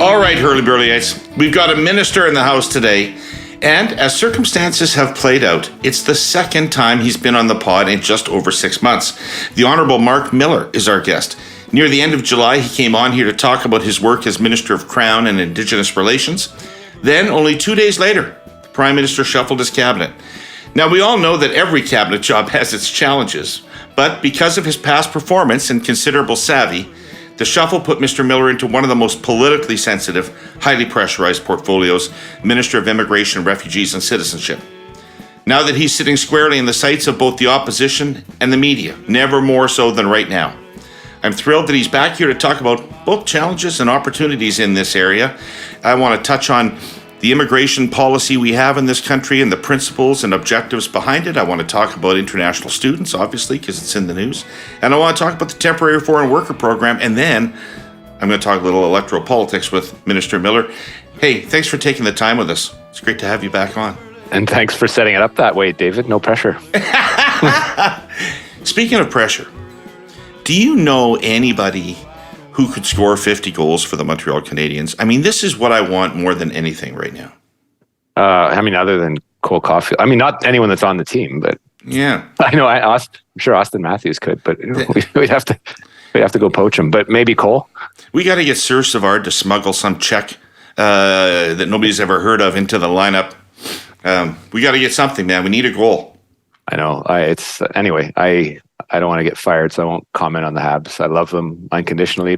All right, Herle Burly-ites, we've got a minister in the House today, and as circumstances have played out, it's the second time he's been on the pod in just over 6 months. The Honourable Marc Miller is our guest. Near the end of July, he came on here to talk about his work as Minister of Crown and Indigenous Relations. Then, only 2 days later, the Prime Minister shuffled his cabinet. Now, we all know that every cabinet job has its challenges, but because of his past performance and considerable savvy, the shuffle put Mr. Miller into one of the most politically sensitive, highly pressurized portfolios, Minister of Immigration, Refugees and Citizenship. Now that he's sitting squarely in the sights of both the opposition and the media, never more so than right now. I'm thrilled that he's back here to talk about both challenges and opportunities in this area. I want to touch on the immigration policy we have in this country and the principles and objectives behind it. I want to talk about international students, obviously, because it's in the news. And I want to talk about the temporary foreign worker program. And then I'm going to talk a little electoral politics with Minister Miller. Hey, thanks for taking the time with us. It's great to have you back on. And thanks for setting it up that way, David. No pressure. Speaking of pressure, do you know anybody who could score 50 goals for the Montreal Canadiens? I mean, this is what I want more than anything right now. Other than Cole Caulfield. I mean, not anyone that's on the team, but yeah, I know. I'm sure Austin Matthews could, but we'd have to go poach him. But maybe Cole. We got to get Sir Savard to smuggle some Czech that nobody's ever heard of into the lineup. We got to get something, man. We need a goal. I know. I don't want to get fired, so I won't comment on the Habs. I love them unconditionally,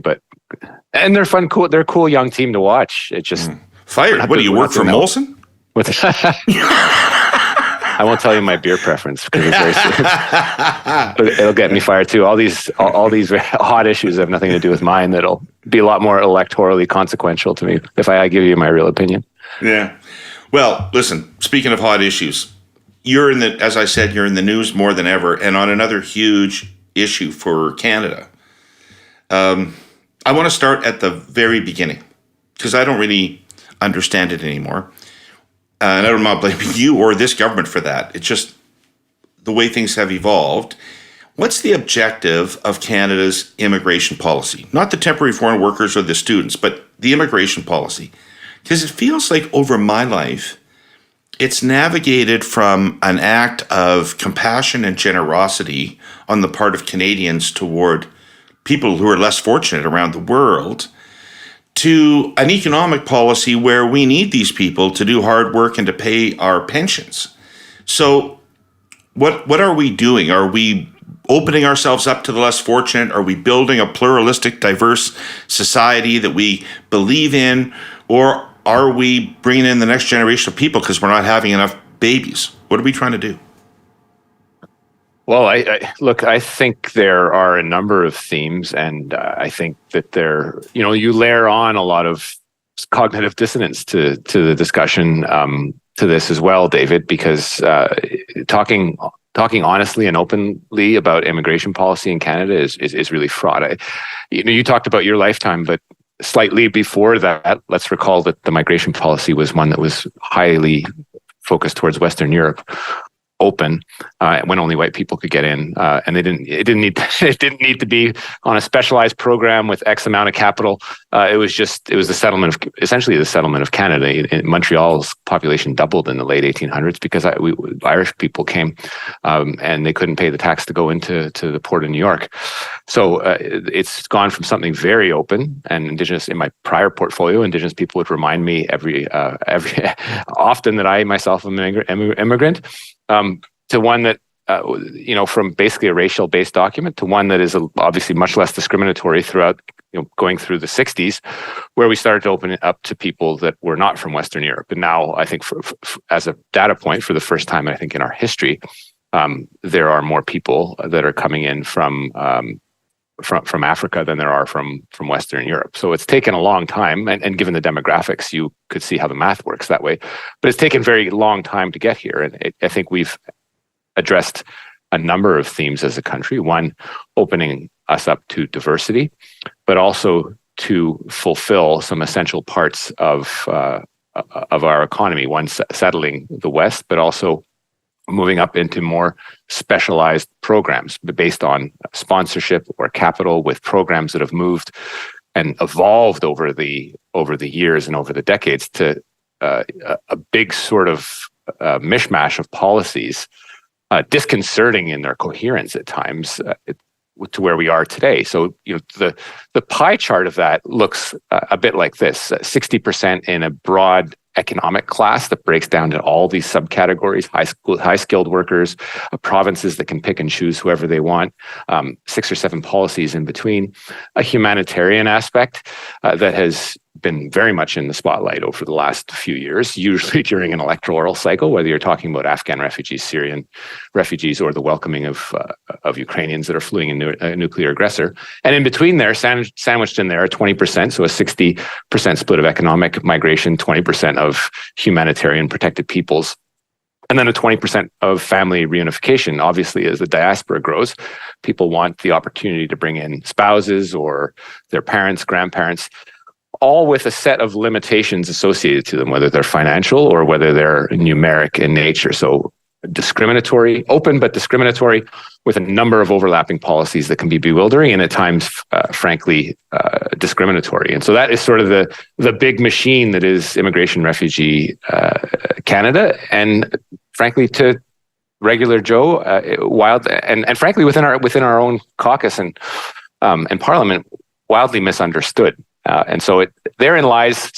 and they're fun, cool. They're a cool young team to watch. It just fired. What do you work for, Molson? I won't tell you my beer preference because it's very serious. But it'll get me fired too. All these hot issues have nothing to do with mine. That'll be a lot more electorally consequential to me if I give you my real opinion. Yeah. Well, listen. Speaking of hot issues. As I said, you're in the news more than ever, and on another huge issue for Canada. I want to start at the very beginning, because I don't really understand it anymore. And I'm not blaming you or this government for that. It's just the way things have evolved. What's the objective of Canada's immigration policy? Not the temporary foreign workers or the students, but the immigration policy. Because it feels like over my life, it's navigated from an act of compassion and generosity on the part of Canadians toward people who are less fortunate around the world to an economic policy where we need these people to do hard work and to pay our pensions. So what are we doing? Are we opening ourselves up to the less fortunate? Are we building a pluralistic, diverse society that we believe in? Or are we bringing in the next generation of people because we're not having enough babies? What are we trying to do? Well, I think there are a number of themes, and I think that you layer on a lot of cognitive dissonance to the discussion to this as well, David, because talking honestly and openly about immigration policy in Canada is really fraught. You talked about your lifetime, but slightly before that, let's recall that the migration policy was one that was highly focused towards Western Europe, open when only white people could get in, and it didn't need to be on a specialized program with X amount of capital. It was essentially the settlement of Canada. Montreal's population doubled in the late 1800s because Irish people came and they couldn't pay the tax to go into the port of New York. So it's gone from something very open and Indigenous. In my prior portfolio, Indigenous people would remind me every often that I myself am an immigrant. To one that, from basically a racial-based document to one that is obviously much less discriminatory throughout, going through the 60s, where we started to open it up to people that were not from Western Europe. And now I think as a data point, for the first time, I think in our history, there are more people that are coming in from Africa than there are from Western Europe. So it's taken a long time, and given the demographics, you could see how the math works that way. But it's taken a very long time to get here. And I think we've addressed a number of themes as a country. One, opening us up to diversity, but also to fulfill some essential parts of our economy. One, settling the West, but also moving up into more specialized programs based on sponsorship or capital, with programs that have moved and evolved over the over the years and over the decades to a big sort of mishmash of policies, disconcerting in their coherence at times, to where we are today. So, the pie chart of that looks a bit like this: 60% in a broad economic class that breaks down to all these subcategories: high skilled workers, provinces that can pick and choose whoever they want, 6 or 7 policies in between, a humanitarian aspect that has been very much in the spotlight over the last few years, usually during an electoral cycle, whether you're talking about Afghan refugees, Syrian refugees, or the welcoming of Ukrainians that are fleeing a nuclear aggressor. And in between there, sandwiched in there, 20%, so a 60% split of economic migration, 20% of humanitarian protected peoples, and then a 20% of family reunification. Obviously, as the diaspora grows, people want the opportunity to bring in spouses or their parents, grandparents, all with a set of limitations associated to them, whether they're financial or whether they're numeric in nature. So discriminatory, open but discriminatory, with a number of overlapping policies that can be bewildering and at times, frankly, discriminatory. And so that is sort of the big machine that is immigration refugee Canada. And frankly, to regular Joe, wild and frankly within our own caucus and Parliament, wildly misunderstood. And so therein lies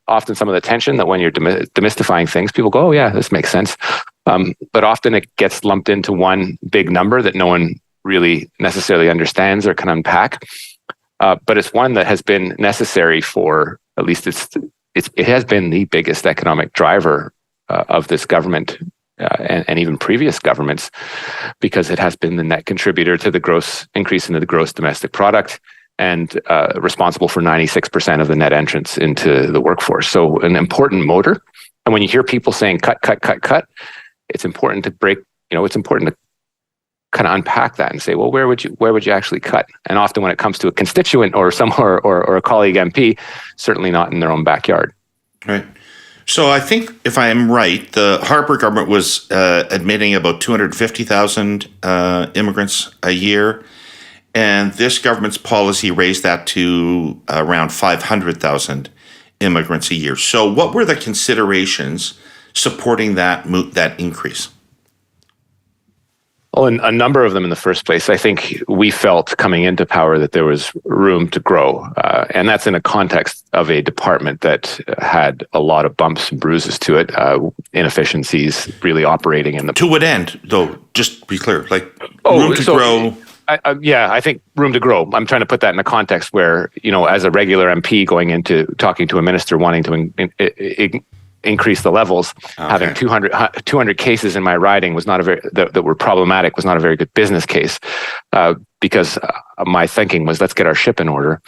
often some of the tension, that when you're demystifying things, people go, "Oh yeah, this makes sense." But often it gets lumped into one big number that no one really necessarily understands or can unpack. But it's one that has been necessary for, at least it has been the biggest economic driver of this government and even previous governments, because it has been the net contributor to the gross increase into the gross domestic product, and responsible for 96% of the net entrance into the workforce. So an important motor. And when you hear people saying cut, it's important to it's important to kind of unpack that and say, well, where would you actually cut? And often when it comes to a constituent or a colleague MP, certainly not in their own backyard. Right. So I think, if I am right, the Harper government was admitting about 250,000 immigrants a year. And this government's policy raised that to around 500,000 immigrants a year. So what were the considerations supporting that increase? Well, a number of them in the first place. I think we felt coming into power that there was room to grow. And that's in a context of a department that had a lot of bumps and bruises to it, inefficiencies really operating in the... To what end, though? Just to be clear, room to grow... I think room to grow. I'm trying to put that in a context where, as a regular MP going into talking to a minister wanting to increase the levels, having 200 cases in my riding was not that were problematic, was not a very good business case, because my thinking was, let's get our ship in order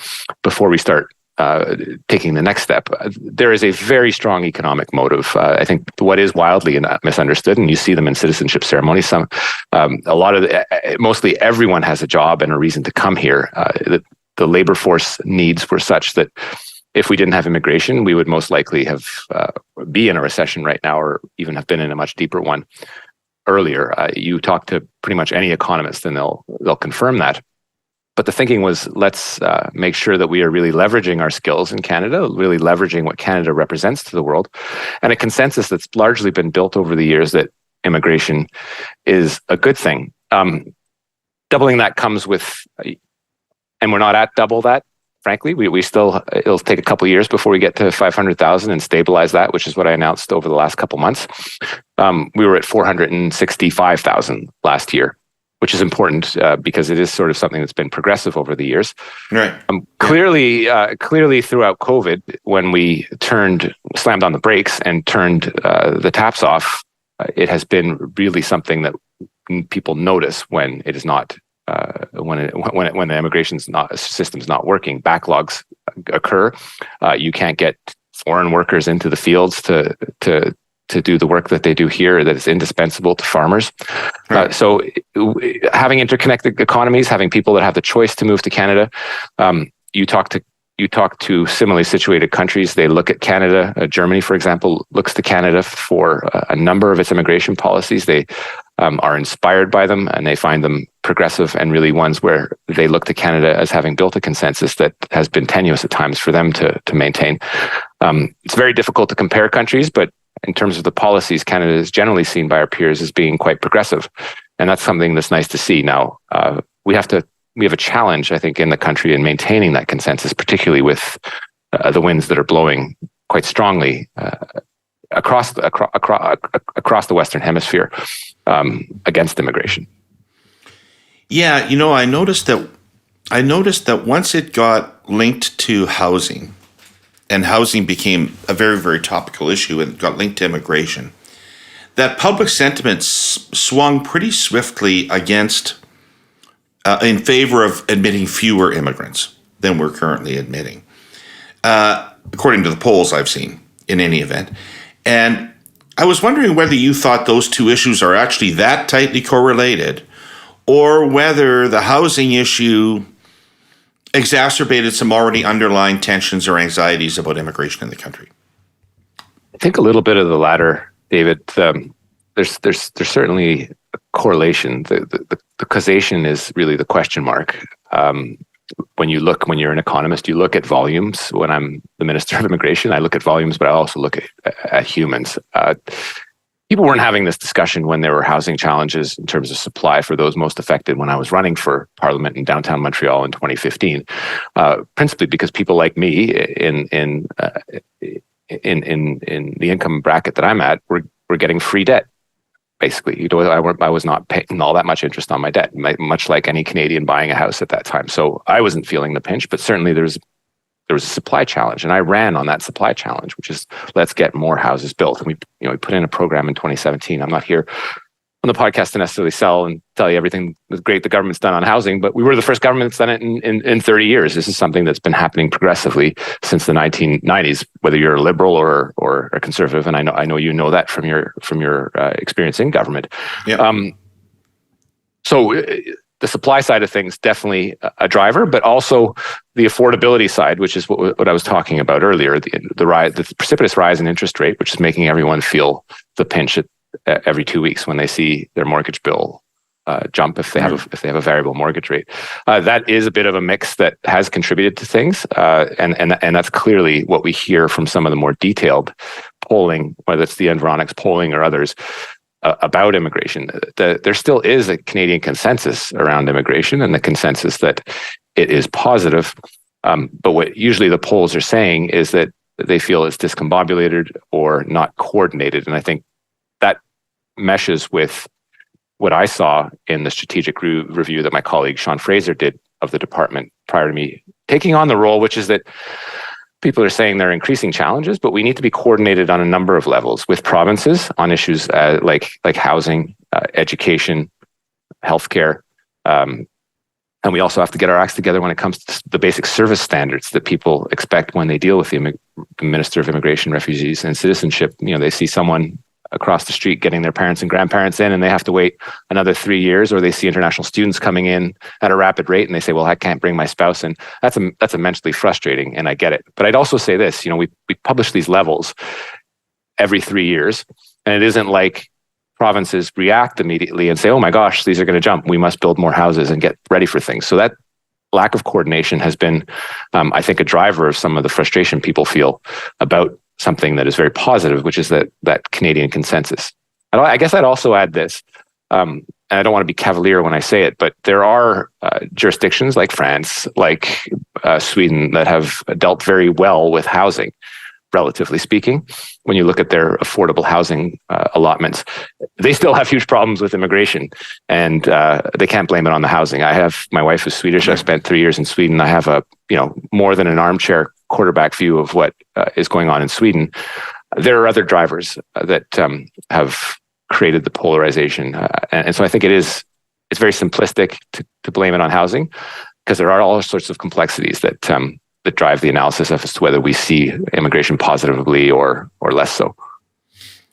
before we start taking the next step. There is a very strong economic motive. I think what is wildly misunderstood, and you see them in citizenship ceremonies, mostly everyone has a job and a reason to come here. The labor force needs were such that if we didn't have immigration, we would most likely have be in a recession right now, or even have been in a much deeper one earlier. You talk to pretty much any economist and they'll confirm that. But the thinking was, let's make sure that we are really leveraging our skills in Canada, really leveraging what Canada represents to the world, and a consensus that's largely been built over the years that immigration is a good thing. Doubling that comes with, and we're not at double that, frankly. We still, it'll take a couple of years before we get to 500,000 and stabilize that, which is what I announced over the last couple months. We were at 465,000 last year, which is important because it is sort of something that's been progressive over the years. Right. Clearly throughout COVID, when we slammed on the brakes and turned the taps off, it has been really something that people notice when it is not, when the immigration system's not working. Backlogs occur. You can't get foreign workers into the fields to do the work that they do here that is indispensable to farmers. Right. So having interconnected economies, having people that have the choice to move to Canada, you talk to similarly situated countries, they look at Canada. Germany, for example, looks to Canada for a number of its immigration policies. They are inspired by them and they find them progressive and really ones where they look to Canada as having built a consensus that has been tenuous at times for them to maintain. It's very difficult to compare countries, but in terms of the policies, Canada is generally seen by our peers as being quite progressive. And that's something that's nice to see. Now, we have a challenge, I think, in the country in maintaining that consensus, particularly with the winds that are blowing quite strongly across the Western Hemisphere against immigration. Yeah, I noticed that once it got linked to housing, and housing became a very, very topical issue and got linked to immigration, that public sentiment swung pretty swiftly in favor of admitting fewer immigrants than we're currently admitting, according to the polls I've seen, in any event. And I was wondering whether you thought those two issues are actually that tightly correlated, or whether the housing issue exacerbated some already underlying tensions or anxieties about immigration in the country. I think a little bit of the latter, David. There's certainly a correlation. The causation is really the question mark. When you're an economist, you look at volumes. When I'm the Minister of Immigration, I look at volumes, but I also look at humans. People weren't having this discussion when there were housing challenges in terms of supply for those most affected when I was running for Parliament in downtown Montreal in 2015, principally because people like me in the income bracket that I'm at were getting free debt. Basically, I was not paying all that much interest on my debt, much like any Canadian buying a house at that time. So I wasn't feeling the pinch, but certainly there was a supply challenge, and I ran on that supply challenge, which is let's get more houses built. And we put in a program in 2017. I'm not here on the podcast to necessarily sell and tell you everything that's great the government's done on housing, but we were the first government that's done it in 30 years. This is something that's been happening progressively since the 1990s, whether you're a liberal or a conservative, and I know you know that from your experience in government. Yeah. So the supply side of things definitely a driver, but also the affordability side, which is what I was talking about earlier, the precipitous rise in interest rate, which is making everyone feel the pinch every 2 weeks when they see their mortgage bill jump if they have a variable mortgage rate. That is a bit of a mix that has contributed to things, and that's clearly what we hear from some of the more detailed polling, whether it's the Environics polling or others, about immigration. There still is a Canadian consensus around immigration, and the consensus that it is positive. But what usually the polls are saying is that they feel it's discombobulated or not coordinated. And I think that meshes with what I saw in the strategic review that my colleague Sean Fraser did of the department prior to me taking on the role, which is that people are saying there are increasing challenges, but we need to be coordinated on a number of levels with provinces on issues like housing, education, healthcare. And we also have to get our acts together when it comes to the basic service standards that people expect when they deal with the Minister of Immigration, Refugees and Citizenship. They see someone across the street getting their parents and grandparents in, and they have to wait another 3 years, or they see international students coming in at a rapid rate, and they say, well, I can't bring my spouse in. That's immensely frustrating, and I get it. But I'd also say this, we publish these levels every 3 years, and it isn't like provinces react immediately and say, oh my gosh, these are going to jump. We must build more houses and get ready for things. So that lack of coordination has been, I think, a driver of some of the frustration people feel about something that is very positive, which is that Canadian consensus. And I guess I'd also add this, and I don't want to be cavalier when I say it, but there are jurisdictions like France, like Sweden, that have dealt very well with housing, relatively speaking. When you look at their affordable housing allotments, they still have huge problems with immigration, and they can't blame it on the housing. My wife is Swedish. I spent 3 years in Sweden. I have a more than an armchair quarterback view of what is going on in Sweden. There are other drivers that have created the polarization, and so I think it's very simplistic to blame it on housing, because there are all sorts of complexities that drive the analysis as to whether we see immigration positively or less so.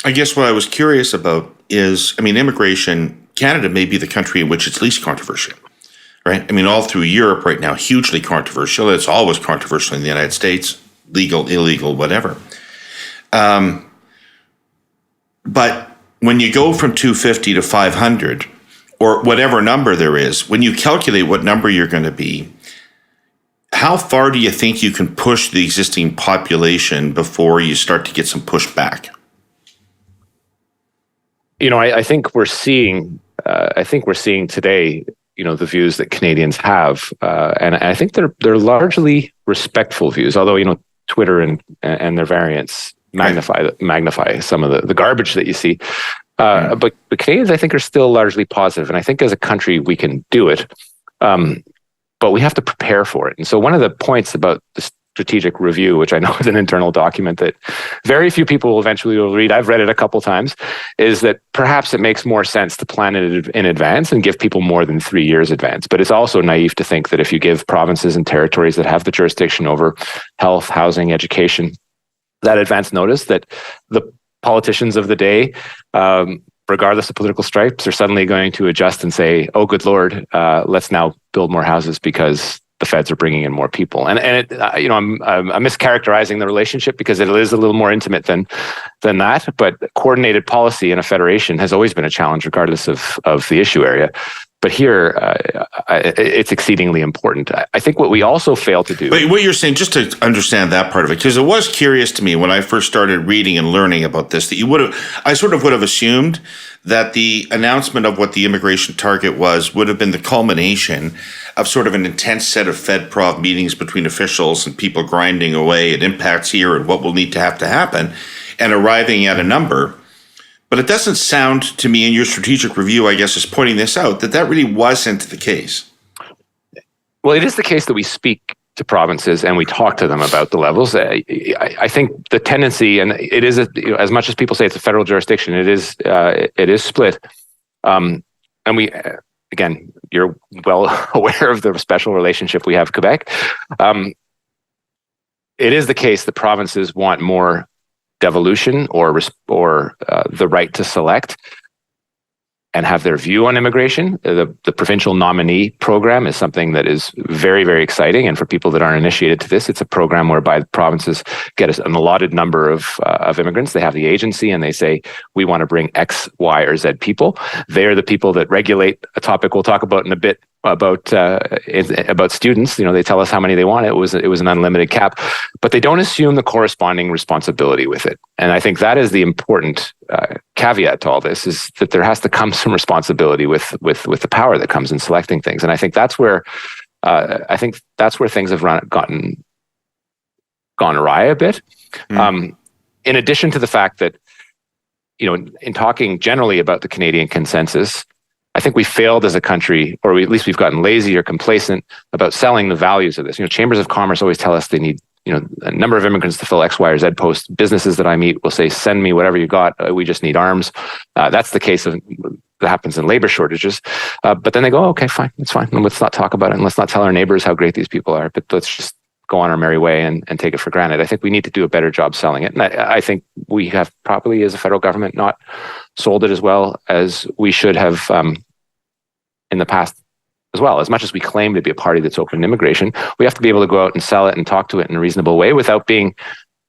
I guess what I was curious about is, immigration, Canada may be the country in which it's least controversial, right? All through Europe right now, hugely controversial. It's always controversial in the United States, legal, illegal, whatever. But when you go from 250 to 500, or whatever number there is, when you calculate what number you're going to be, how far do you think you can push the existing population before you start to get some pushback? I think we're seeing. I think we're seeing today. The views that Canadians have, and I think they're largely respectful views. Although Twitter and their variants magnify some of the garbage that you see. But Canadians, I think, are still largely positive, and I think as a country we can do it. But we have to prepare for it. And so one of the points about the strategic review, which I know is an internal document that very few people will eventually read, I've read it a couple times, is that perhaps it makes more sense to plan it in advance and give people more than 3 years advance. But it's also naive to think that if you give provinces and territories that have the jurisdiction over health, housing, education, that advance notice, that the politicians of the day, regardless of political stripes, are suddenly going to adjust and say, "Oh, good Lord, let's now build more houses because the feds are bringing in more people." And I'm mischaracterizing the relationship because it is a little more intimate than that. But coordinated policy in a federation has always been a challenge, regardless of the issue area. But here, it's exceedingly important. I think what we also fail to do. But what you're saying, just to understand that part of it, because it was curious to me when I first started reading and learning about this, that I sort of would have assumed that the announcement of what the immigration target would have been the culmination of sort of an intense set of Fed-Prov meetings between officials and people grinding away at impacts here and what will need to happen, and arriving at a number. But it doesn't sound to me, in your strategic review, I guess, is pointing this out, that really wasn't the case. Well, it is the case that we speak to provinces and we talk to them about the levels. I think the tendency, and it is, as much as people say it's a federal jurisdiction, it is split. And we, again, you're well aware of the special relationship we have with Quebec. It is the case that provinces want more devolution or the right to select and have their view on immigration. The provincial nominee program is something that is very, very exciting. And for people that aren't initiated to this, it's a program whereby the provinces get an allotted number of immigrants. They have the agency and they say, we want to bring X, Y, or Z people. They're the people that regulate a topic we'll talk about in a bit about students. They tell us how many they want. It was an unlimited cap, but they don't assume the corresponding responsibility with it. And I think that is the important caveat to all this, is that there has to come some responsibility with the power that comes in selecting things. And I think that's where things have gone awry a bit. In addition to the fact that, in talking generally about the Canadian consensus, I think we failed as a country, or at least we've gotten lazy or complacent about selling the values of this. Chambers of commerce always tell us they need, a number of immigrants to fill X, Y, or Z posts. Businesses that I meet will say, send me whatever you got. We just need arms. That's the case that happens in labor shortages. But then they go, okay, fine. It's fine. And let's not talk about it. And let's not tell our neighbors how great these people are, but let's just go on our merry way and take it for granted. I think we need to do a better job selling it. And I think we have probably, as a federal government, not sold it as well as we should have in the past as well. As much as we claim to be a party that's open to immigration, we have to be able to go out and sell it and talk to it in a reasonable way without being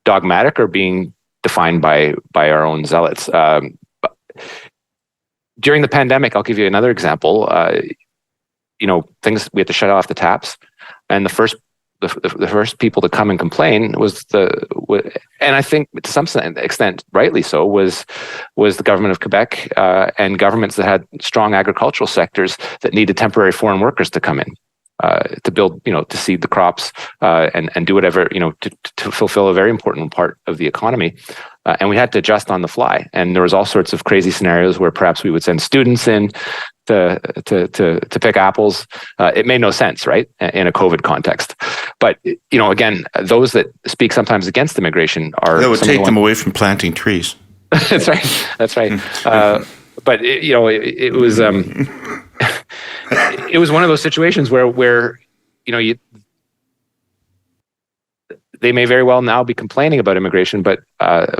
dogmatic or being defined by our own zealots. During the pandemic, I'll give you another example. Things, we had to shut off the taps, and the first people to come and complain and I think to some extent, rightly so, was the government of Quebec and governments that had strong agricultural sectors that needed temporary foreign workers to come in to build, to seed the crops and do whatever, to fulfill a very important part of the economy. And we had to adjust on the fly. And there was all sorts of crazy scenarios where perhaps we would send students in to pick apples. It made no sense, right, in a COVID context. But again, those that speak sometimes against immigration are that would take them away from planting trees. That's right. But it was it was one of those situations where they may very well now be complaining about immigration, but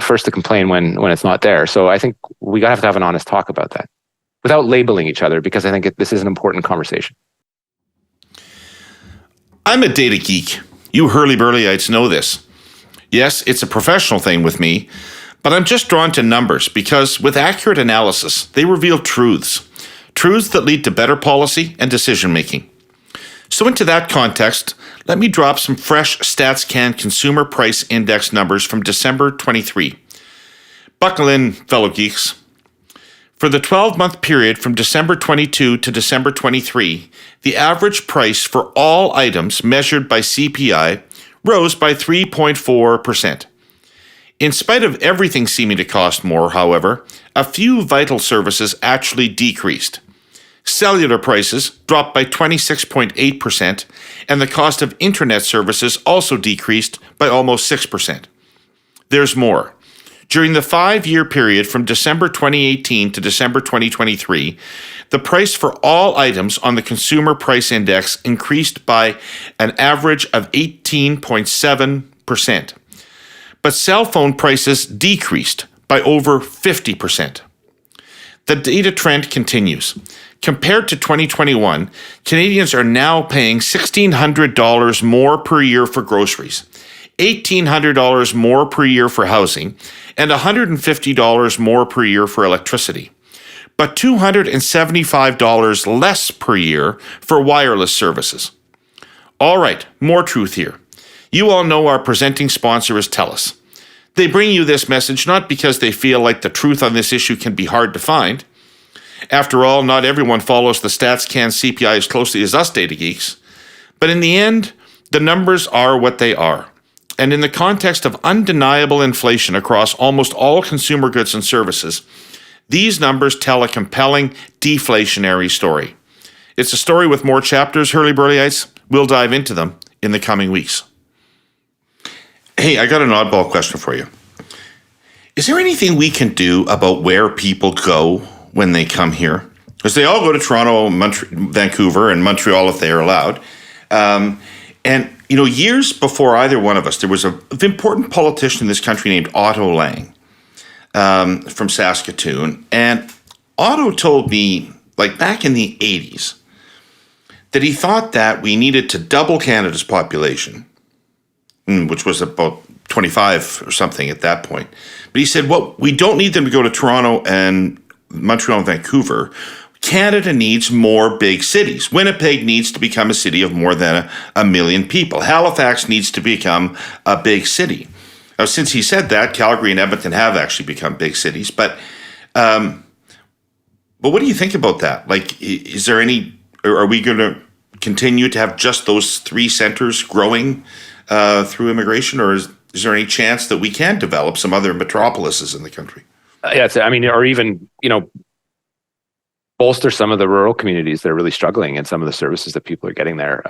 first to complain when it's not there. So I think we have to have an honest talk about that, without labeling each other, because I think this is an important conversation. I'm a data geek. You Herle Burly-ites know this. Yes, it's a professional thing with me, but I'm just drawn to numbers because with accurate analysis, they reveal truths truths that lead to better policy and decision making. So into that context, let me drop some fresh StatsCan Consumer Price Index numbers from December 23. Buckle in, fellow geeks. For the 12-month period from December 22 to December 23, the average price for all items measured by CPI rose by 3.4%. In spite of everything seeming to cost more, however, a few vital services actually decreased. Cellular prices dropped by 26.8%, and the cost of internet services also decreased by almost 6%. There's more. During the 5-year period from December 2018 to December 2023, the price for all items on the Consumer Price Index increased by an average of 18.7%. But cell phone prices decreased by over 50%. The data trend continues. Compared to 2021, Canadians are now paying $1,600 more per year for groceries, $1,800 more per year for housing, and $150 more per year for electricity, but $275 less per year for wireless services. All right, more truth here. You all know our presenting sponsor is TELUS. They bring you this message not because they feel like the truth on this issue can be hard to find. After all, not everyone follows the StatsCan CPI as closely as us data geeks. But in the end, the numbers are what they are. And in the context of undeniable inflation across almost all consumer goods and services, these numbers tell a compelling deflationary story. It's a story with more chapters, Herle Burly-ites. We'll dive into them in the coming weeks. Hey, I got an oddball question for you. Is there anything we can do about where people go when they come here? Because they all go to Toronto, Vancouver, and Montreal if they are allowed. And, you know, years before either one of us, there was an important politician in this country named Otto Lang from Saskatoon. And Otto told me, like back in the 80s, that he thought that we needed to double Canada's population, which was about 25 or something at that point. But he said, well, we don't need them to go to Toronto and Montreal and Vancouver. Canada needs more big cities. Winnipeg needs to become a city of more than a million people. Halifax needs to become a big city. Now, since he said that, Calgary and Edmonton have actually become big cities. But what do you think about that? Like, is there any, are we going to continue to have just those three centers growing through immigration, or is there any chance that we can develop some other metropolises in the country? Yeah, I mean, or even, you know, bolster some of the rural communities that are really struggling and some of the services that people are getting there.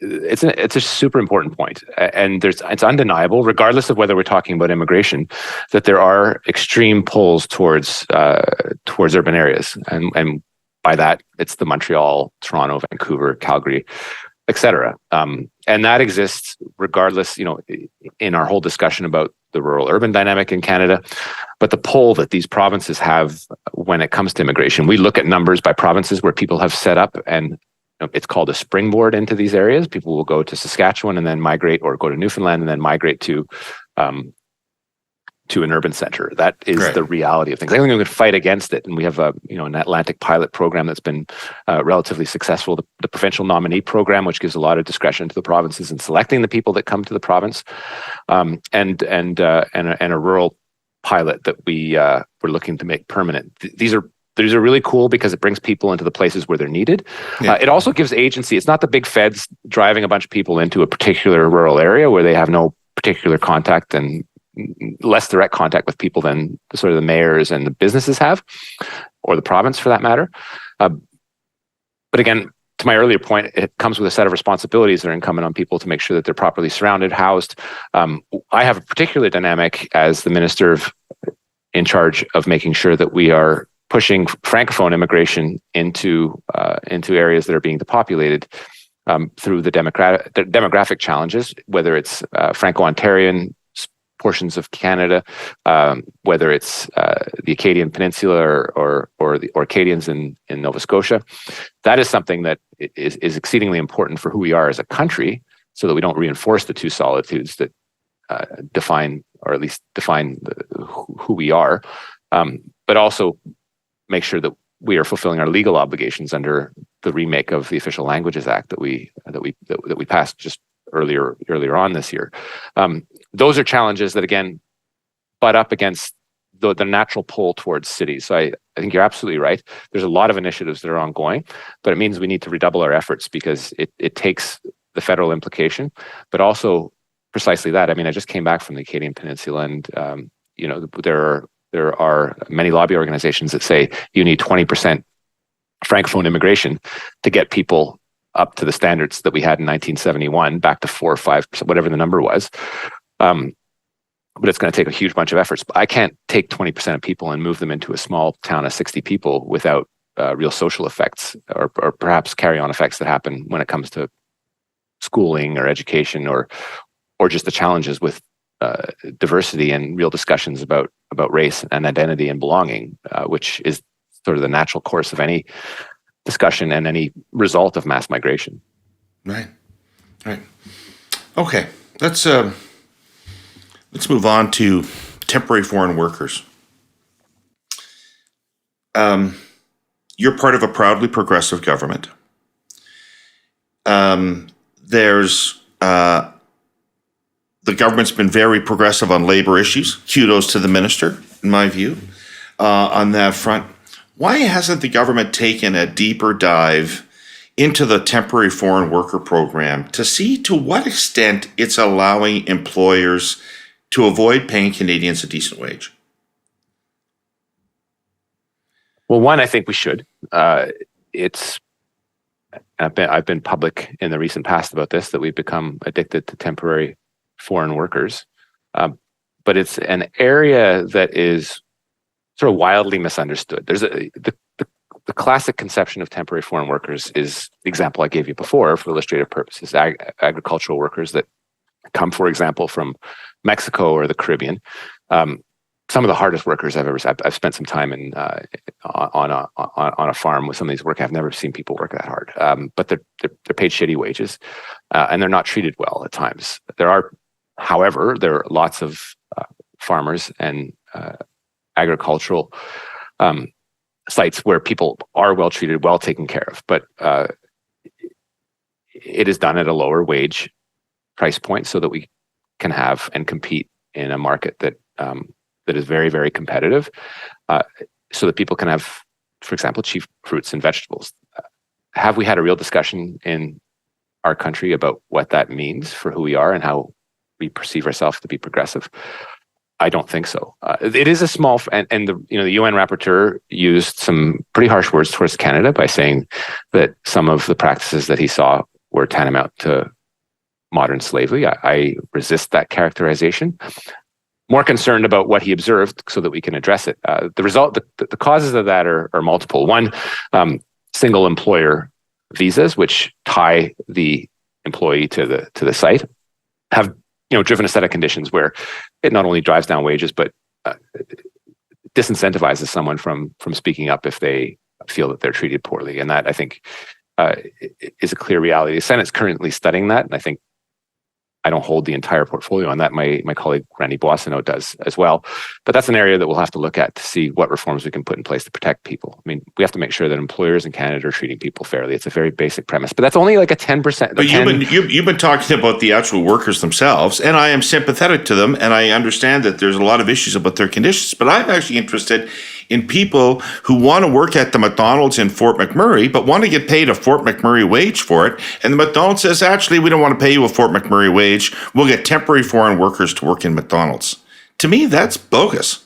It's a super important point, and it's undeniable, regardless of whether we're talking about immigration, that there are extreme pulls towards urban areas, and by that it's the Montreal, Toronto, Vancouver, Calgary, etc. And that exists regardless, you know, in our whole discussion about the rural-urban dynamic in Canada, but the pull that these provinces have when it comes to immigration. We look at numbers by provinces where people have set up, and it's called a springboard into these areas. People will go to Saskatchewan and then migrate, or go to Newfoundland and then migrate to an urban center. That is right. The reality of things. I think we could fight against it, and we have an Atlantic pilot program that's been relatively successful. The provincial nominee program, which gives a lot of discretion to the provinces in selecting the people that come to the province, and a rural pilot that we're looking to make permanent. These are really cool because it brings people into the places where they're needed. Yeah. It also gives agency. It's not the big feds driving a bunch of people into a particular rural area where they have no particular contact and less direct contact with people than sort of the mayors and the businesses have, or the province for that matter. But again, to my earlier point, it comes with a set of responsibilities that are incumbent on people to make sure that they're properly surrounded, housed. I have a particular dynamic as the minister in charge of making sure that we are pushing francophone immigration into areas that are being depopulated through the demographic challenges, whether it's Franco-Ontarian portions of Canada, whether it's the Acadian Peninsula or the Acadians in Nova Scotia. That is something that is exceedingly important for who we are as a country, so that we don't reinforce the two solitudes that define who we are, but also make sure that we are fulfilling our legal obligations under the remake of the Official Languages Act that we passed just earlier on this year. Those are challenges that, again, butt up against the natural pull towards cities. So I think you're absolutely right. There's a lot of initiatives that are ongoing, but it means we need to redouble our efforts, because it takes the federal implication, but also precisely that. I mean, I just came back from the Acadian Peninsula, and there are many lobby organizations that say you need 20% francophone immigration to get people up to the standards that we had in 1971, back to 4 or 5%, whatever the number was. But it's going to take a huge bunch of efforts. I can't take 20% of people and move them into a small town of 60 people without real social effects, or perhaps carry-on effects that happen when it comes to schooling or education, or just the challenges with diversity and real discussions about race and identity and belonging, which is sort of the natural course of any discussion and any result of mass migration. Right. Okay, let's move on to temporary foreign workers. You're part of a proudly progressive government. The government's been very progressive on labor issues. Kudos to the minister, in my view, on that front. Why hasn't the government taken a deeper dive into the temporary foreign worker program to see to what extent it's allowing employers to avoid paying Canadians a decent wage? Well, one, I think we should. I've been public in the recent past about this, that we've become addicted to temporary foreign workers. But it's an area that is sort of wildly misunderstood. There's the classic conception of temporary foreign workers is the example I gave you before for illustrative purposes, agricultural workers that come, for example, from Mexico or the Caribbean. Some of the hardest workers I've ever seen. I've spent some time on a farm with some of these workers. I've never seen people work that hard, but they're paid shitty wages, and they're not treated well at times. However, there are lots of farmers and agricultural sites where people are well treated, well taken care of, but it is done at a lower wage price point so that we can have and compete in a market that is very, very competitive, so that people can have, for example, cheap fruits and vegetables. Have we had a real discussion in our country about what that means for who we are and how we perceive ourselves to be progressive? I don't think so. It is a small, and the UN rapporteur used some pretty harsh words towards Canada by saying that some of the practices that he saw were tantamount to modern slavery. I resist that characterization. More concerned about what he observed so that we can address it. The causes of that are multiple. One, single employer visas, which tie the employee to the site, have driven a set of conditions where it not only drives down wages, but disincentivizes someone from speaking up if they feel that they're treated poorly. And that, I think, is a clear reality. The Senate's currently studying that, and I don't hold the entire portfolio on that. My colleague Randy Boissonneau does as well. But that's an area that we'll have to look at to see what reforms we can put in place to protect people. I mean, we have to make sure that employers in Canada are treating people fairly. It's a very basic premise, but that's only like a 10%. But you've been talking about the actual workers themselves, and I am sympathetic to them, and I understand that there's a lot of issues about their conditions. But I'm actually interested in people who want to work at the McDonald's in Fort McMurray, but want to get paid a Fort McMurray wage for it. And the McDonald's says, actually, we don't want to pay you a Fort McMurray wage. We'll get temporary foreign workers to work in McDonald's. To me, that's bogus.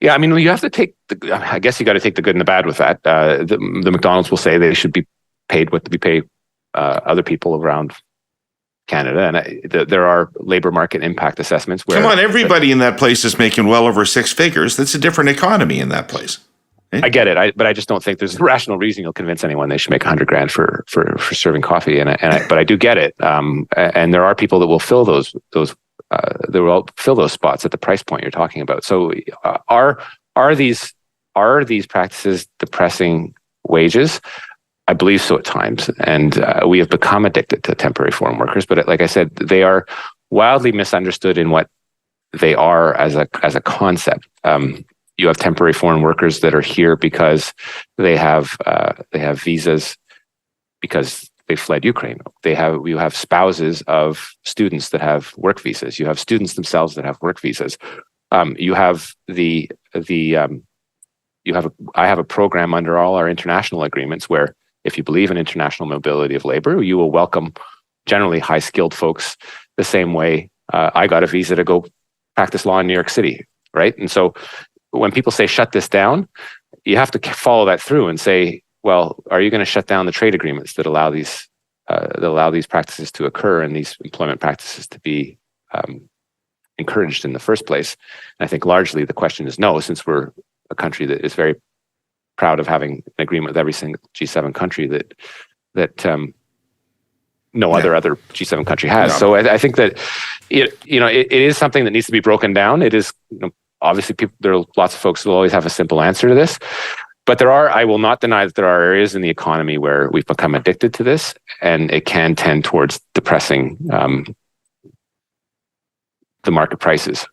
Yeah, I mean, you have to take I guess you got to take the good and the bad with that. The McDonald's will say they should be paid what we pay other people around Canada, and there are labor market impact assessments where... Come on, everybody in that place is making well over 6 figures. That's a different economy in that place. I get it, but I just don't think there's a rational reason you'll convince anyone they should make $100,000 for serving coffee. But I do get it, and there are people that will fill those spots at the price point you're talking about. So are these practices depressing wages? I believe so at times, and we have become addicted to temporary foreign workers. But like I said, they are wildly misunderstood in what they are as a concept. You You have temporary foreign workers that are here because they have visas because they fled Ukraine. You have spouses of students that have work visas. You have students themselves that have work visas. I have a program under all our international agreements where if you believe in international mobility of labor, you will welcome generally high-skilled folks the same way I got a visa to go practice law in New York City, right? And so when people say shut this down, you have to follow that through and say, well, are you going to shut down the trade agreements that allow these practices to occur and these employment practices to be encouraged in the first place? And I think largely the question is no, since we're a country that is very proud of having an agreement with every single G7 country that no other G7 country has. No. So I think that it is something that needs to be broken down. It is, obviously there are lots of folks who will always have a simple answer to this, but I will not deny that there are areas in the economy where we've become addicted to this, and it can tend towards depressing the market prices.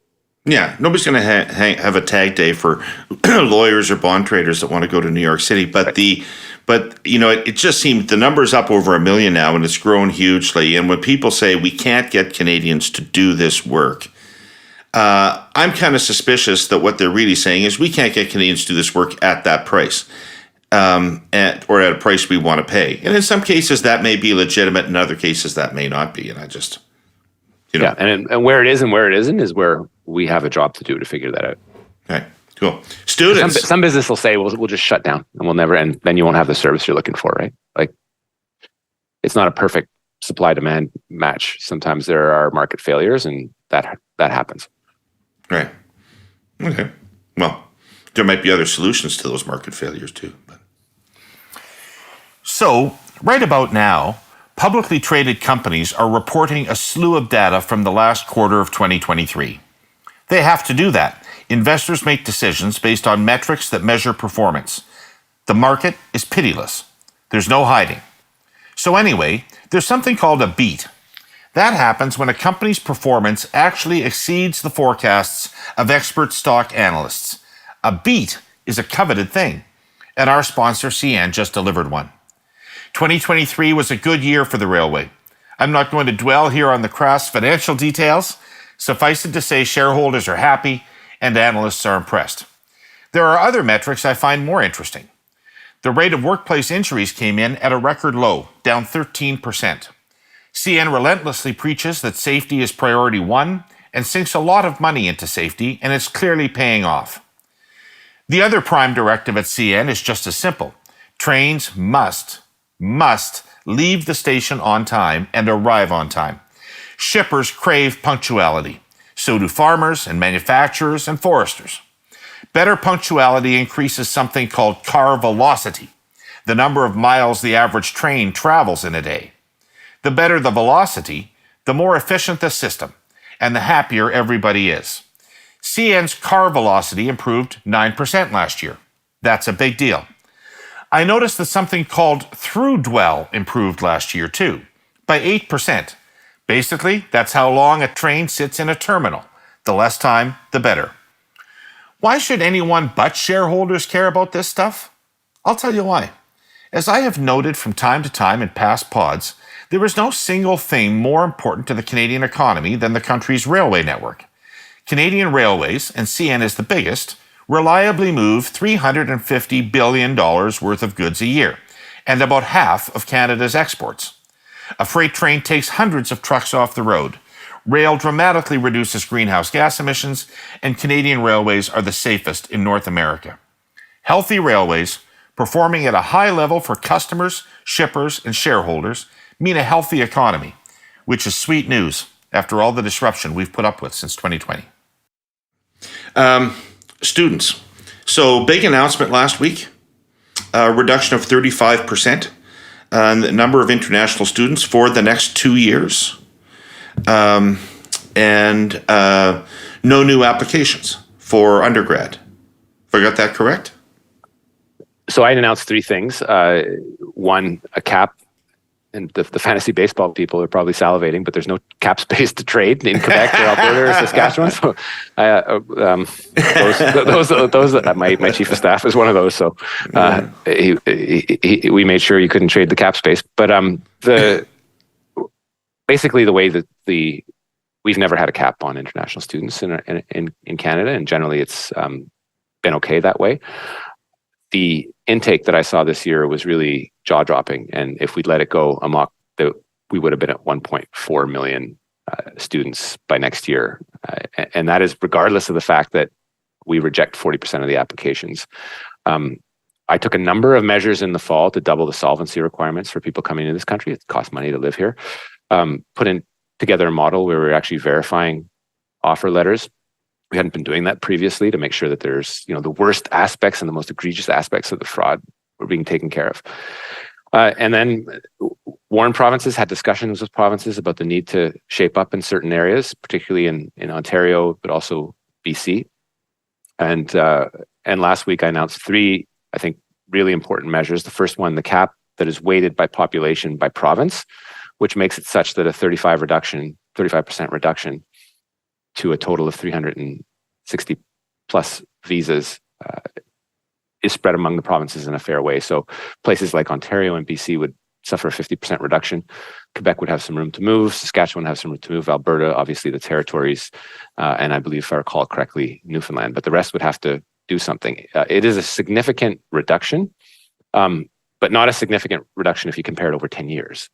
Yeah, nobody's going to have a tag day for lawyers or bond traders that want to go to New York City, but it just seems the number's up over 1 million now, and it's grown hugely. And when people say we can't get Canadians to do this work, I'm kind of suspicious that what they're really saying is we can't get Canadians to do this work at that price, or at a price we want to pay. And in some cases that may be legitimate, in other cases that may not be. And I just, yeah, and where it is and where it isn't is where we have a job to do to figure that out. Okay, cool. Students. Some business will say we'll just shut down and then you won't have the service you're looking for, right? Like, it's not a perfect supply-demand match. Sometimes there are market failures, and that happens. Right. Okay. Well, there might be other solutions to those market failures too. But. So, right about now, publicly traded companies are reporting a slew of data from the last quarter of 2023. They have to do that. Investors make decisions based on metrics that measure performance. The market is pitiless. There's no hiding. So anyway, there's something called a beat. That happens when a company's performance actually exceeds the forecasts of expert stock analysts. A beat is a coveted thing, and our sponsor CN just delivered one. 2023 was a good year for the railway. I'm not going to dwell here on the crass financial details. Suffice it to say, shareholders are happy and analysts are impressed. There are other metrics I find more interesting. The rate of workplace injuries came in at a record low, down 13%. CN relentlessly preaches that safety is priority one and sinks a lot of money into safety, and it's clearly paying off. The other prime directive at CN is just as simple. Trains must leave the station on time and arrive on time. Shippers crave punctuality. So do farmers and manufacturers and foresters. Better punctuality increases something called car velocity, the number of miles the average train travels in a day. The better the velocity, the more efficient the system, and the happier everybody is. CN's car velocity improved 9% last year. That's a big deal. I noticed that something called through dwell improved last year too, by 8%. Basically, that's how long a train sits in a terminal. The less time, the better. Why should anyone but shareholders care about this stuff? I'll tell you why. As I have noted from time to time in past pods, there is no single thing more important to the Canadian economy than the country's railway network. Canadian Railways, and CN is the biggest, reliably move $350 billion worth of goods a year, and about half of Canada's exports. A freight train takes hundreds of trucks off the road. Rail dramatically reduces greenhouse gas emissions, and Canadian railways are the safest in North America. Healthy railways, performing at a high level for customers, shippers, and shareholders, mean a healthy economy, which is sweet news after all the disruption we've put up with since 2020. Students. So, big announcement last week, a reduction of 35%. The number of international students for the next 2 years, and no new applications for undergrad. Have I got that correct? So I announced three things. One, a cap and the fantasy baseball people are probably salivating, but there's no cap space to trade in Quebec or Alberta or Saskatchewan. So, my chief of staff is one of those. So, we made sure you couldn't trade the cap space. But basically the way that we've never had a cap on international students in Canada, and generally it's been okay that way. The intake that I saw this year was really jaw-dropping, and if we'd let it go amok, we would have been at 1.4 million students by next year, and that is regardless of the fact that we reject 40% of the applications. I took a number of measures in the fall to double the solvency requirements for people coming into this country. It costs money to live here. Put together a model where we're actually verifying offer letters. We hadn't been doing that previously to make sure that there's, the worst aspects and the most egregious aspects of the fraud were being taken care of. And then Warren provinces had discussions with provinces about the need to shape up in certain areas, particularly in Ontario, but also BC. And last week I announced 3, I think, really important measures. The first one, the cap that is weighted by population by province, which makes it such that a 35% reduction to a total of 360 plus visas is spread among the provinces in a fair way. So places like Ontario and BC would suffer a 50% reduction. Quebec would have some room to move. Saskatchewan would have some room to move. Alberta, obviously the territories, and I believe, if I recall correctly, Newfoundland. But the rest would have to do something. It is a significant reduction, but not a significant reduction if you compare it over 10 years.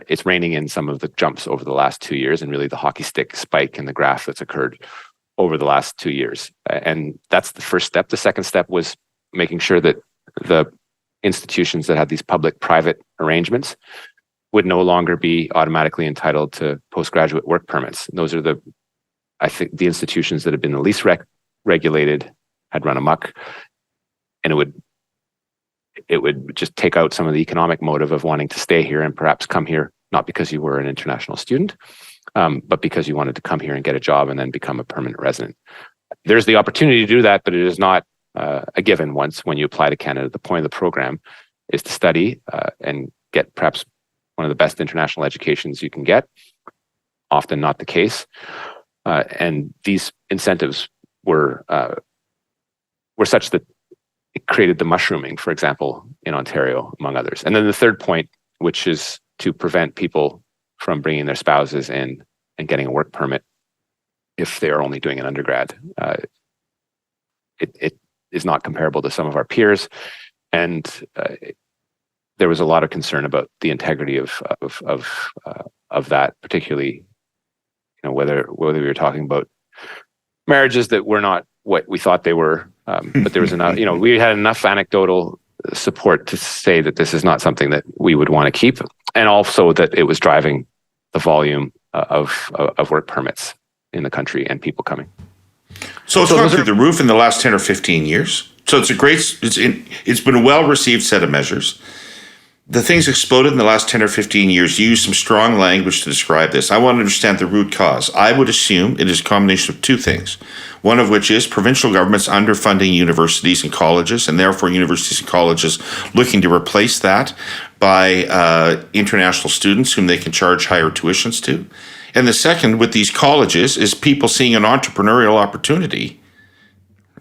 It's reining in some of the jumps over the last 2 years, and really the hockey stick spike in the graph that's occurred over the last 2 years. And that's the first step. The second step was making sure that the institutions that had these public-private arrangements would no longer be automatically entitled to postgraduate work permits. And those are I think the institutions that have been the least regulated had run amok, and it would just take out some of the economic motive of wanting to stay here and perhaps come here, not because you were an international student, but because you wanted to come here and get a job and then become a permanent resident. There's the opportunity to do that, but it is not a given when you apply to Canada. The point of the program is to study and get perhaps one of the best international educations you can get, often not the case. And these incentives were such that it created the mushrooming, for example, in Ontario, among others. And then the third point, which is to prevent people from bringing their spouses in and getting a work permit if they are only doing an undergrad. It is not comparable to some of our peers, and there was a lot of concern about the integrity of that, particularly, whether we were talking about marriages that were not what we thought they were. But there was enough, we had enough anecdotal support to say that this is not something that we would want to keep, and also that it was driving the volume of work permits in the country and people coming. So it's gone through the roof in the last 10 or 15 years. So it's been a well-received set of measures. The things exploded in the last 10 or 15 years. You used some strong language to describe this. I want to understand the root cause. I would assume it is a combination of two things. One of which is provincial governments underfunding universities and colleges, and therefore universities and colleges looking to replace that by international students whom they can charge higher tuitions to. And the second, with these colleges, is people seeing an entrepreneurial opportunity,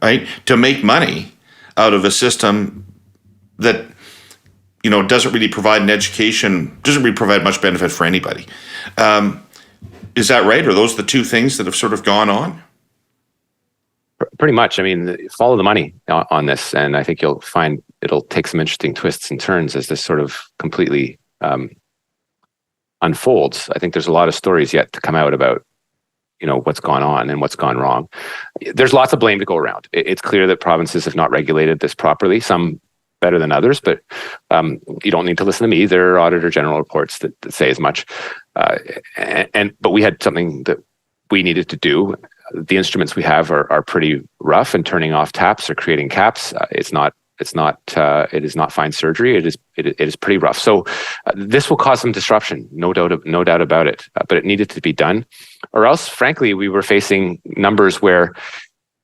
right, to make money out of a system that doesn't really provide an education, doesn't really provide much benefit for anybody. Is that right? Are those the two things that have sort of gone on? Pretty much. I mean, follow the money on this, and I think you'll find it'll take some interesting twists and turns as this sort of completely unfolds. I think there's a lot of stories yet to come out about, what's gone on and what's gone wrong. There's lots of blame to go around. It's clear that provinces have not regulated this properly, some better than others, but you don't need to listen to me. There are Auditor General reports that say as much. But we had something that we needed to do. The instruments we have are pretty rough, and turning off taps or creating caps, it is not fine surgery. It is pretty rough. So this will cause some disruption, no doubt about it. But it needed to be done, or else, frankly, we were facing numbers where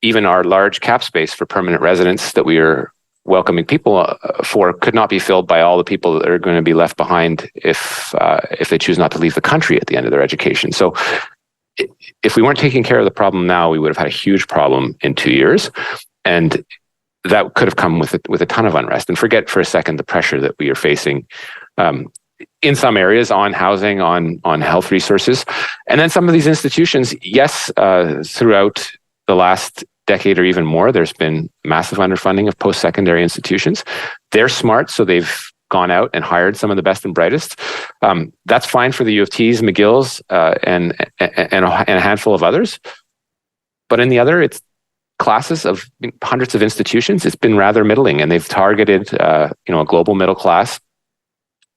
even our large cap space for permanent residents that we are welcoming people for could not be filled by all the people that are going to be left behind if they choose not to leave the country at the end of their education. So if we weren't taking care of the problem now, we would have had a huge problem in 2 years. And that could have come with a ton of unrest. And forget for a second the pressure that we are facing in some areas on housing, on health resources. And then some of these institutions, yes, throughout the last decade or even more, there's been massive underfunding of post-secondary institutions. They're smart, so they've gone out and hired some of the best and brightest. That's fine for the U of T's, McGill's, and a handful of others. But in the other, it's classes of hundreds of institutions. It's been rather middling, and they've targeted, a global middle class.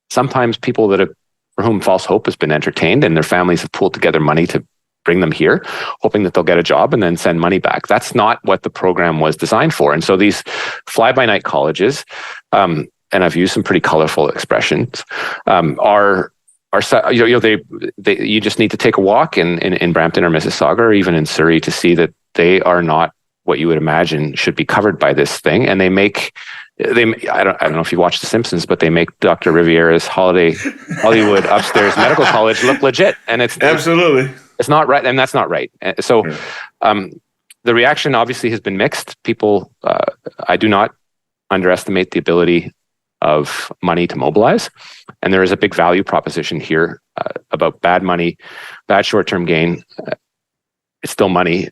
Sometimes people for whom false hope has been entertained, and their families have pooled together money to bring them here, hoping that they'll get a job and then send money back. That's not what the program was designed for. And so these fly-by-night colleges, and I've used some pretty colorful expressions, you just need to take a walk in Brampton or Mississauga or even in Surrey to see that they are not what you would imagine should be covered by this thing. And I don't know if you watch The Simpsons, but they make Dr. Riviera's Hollywood upstairs medical college look legit. And it's absolutely. It's not right, and that's not right. So the reaction obviously has been mixed. People, I do not underestimate the ability of money to mobilize. And there is a big value proposition here about bad money, bad short-term gain. It's still money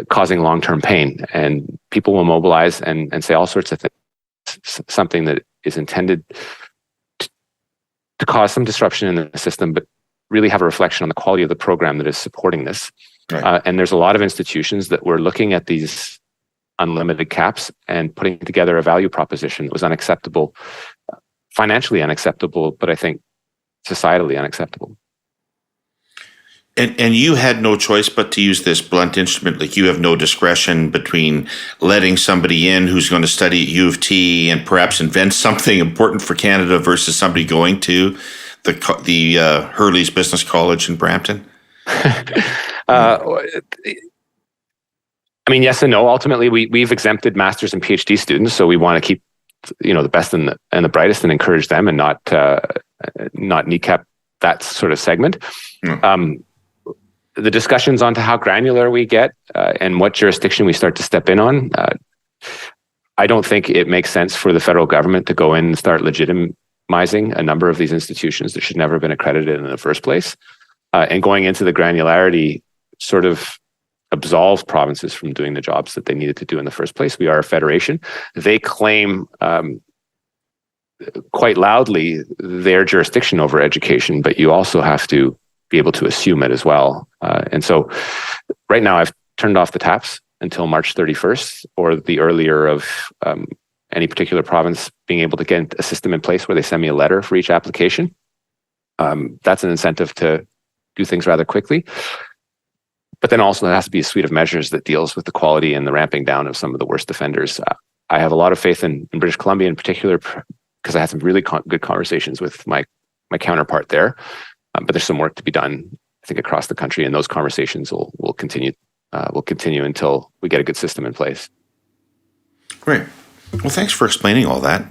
causing long-term pain. And people will mobilize and say all sorts of things, something that is intended to cause some disruption in the system, but really have a reflection on the quality of the program that is supporting this. Right. And there's a lot of institutions that were looking at these unlimited caps and putting together a value proposition that was unacceptable, financially unacceptable, but I think societally unacceptable. And you had no choice but to use this blunt instrument. Like, you have no discretion between letting somebody in who's going to study at U of T and perhaps invent something important for Canada versus somebody going to the Herle's Business College in Brampton? Yes and no. Ultimately, we've exempted masters and PhD students, so we want to keep the best and the brightest and encourage them, and not kneecap that sort of segment. The discussions onto how granular we get and what jurisdiction we start to step in on, I don't think it makes sense for the federal government to go in and start legitimizing a number of these institutions that should never have been accredited in the first place. And going into the granularity sort of absolves provinces from doing the jobs that they needed to do in the first place. We are a federation. They claim quite loudly their jurisdiction over education, but you also have to be able to assume it as well. And so right now I've turned off the taps until March 31st or the earlier of any particular province being able to get a system in place where they send me a letter for each application. That's an incentive to do things rather quickly. But then also there has to be a suite of measures that deals with the quality and the ramping down of some of the worst offenders. I have a lot of faith in British Columbia in particular, because I had some really good conversations with my counterpart there. But there's some work to be done, I think, across the country, and those conversations will continue until we get a good system in place. Great. Well, thanks for explaining all that.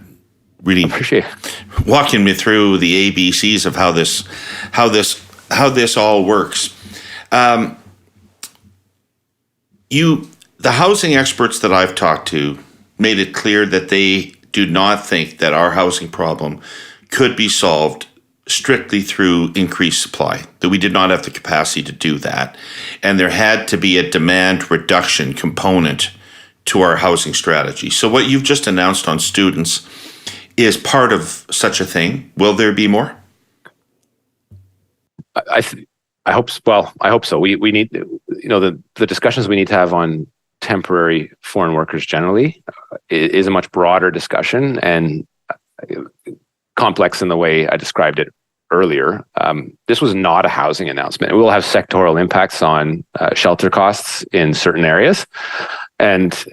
Really appreciate it. Walking me through the ABCs of how this all works. The housing experts that I've talked to made it clear that they do not think that our housing problem could be solved strictly through increased supply, that we did not have the capacity to do that. And there had to be a demand reduction component to our housing strategy. So what you've just announced on students is part of such a thing. Will there be more? I hope so. We need, the discussions we need to have on temporary foreign workers generally is a much broader discussion and complex in the way I described it earlier. This was not a housing announcement. It will have sectoral impacts on shelter costs in certain areas. And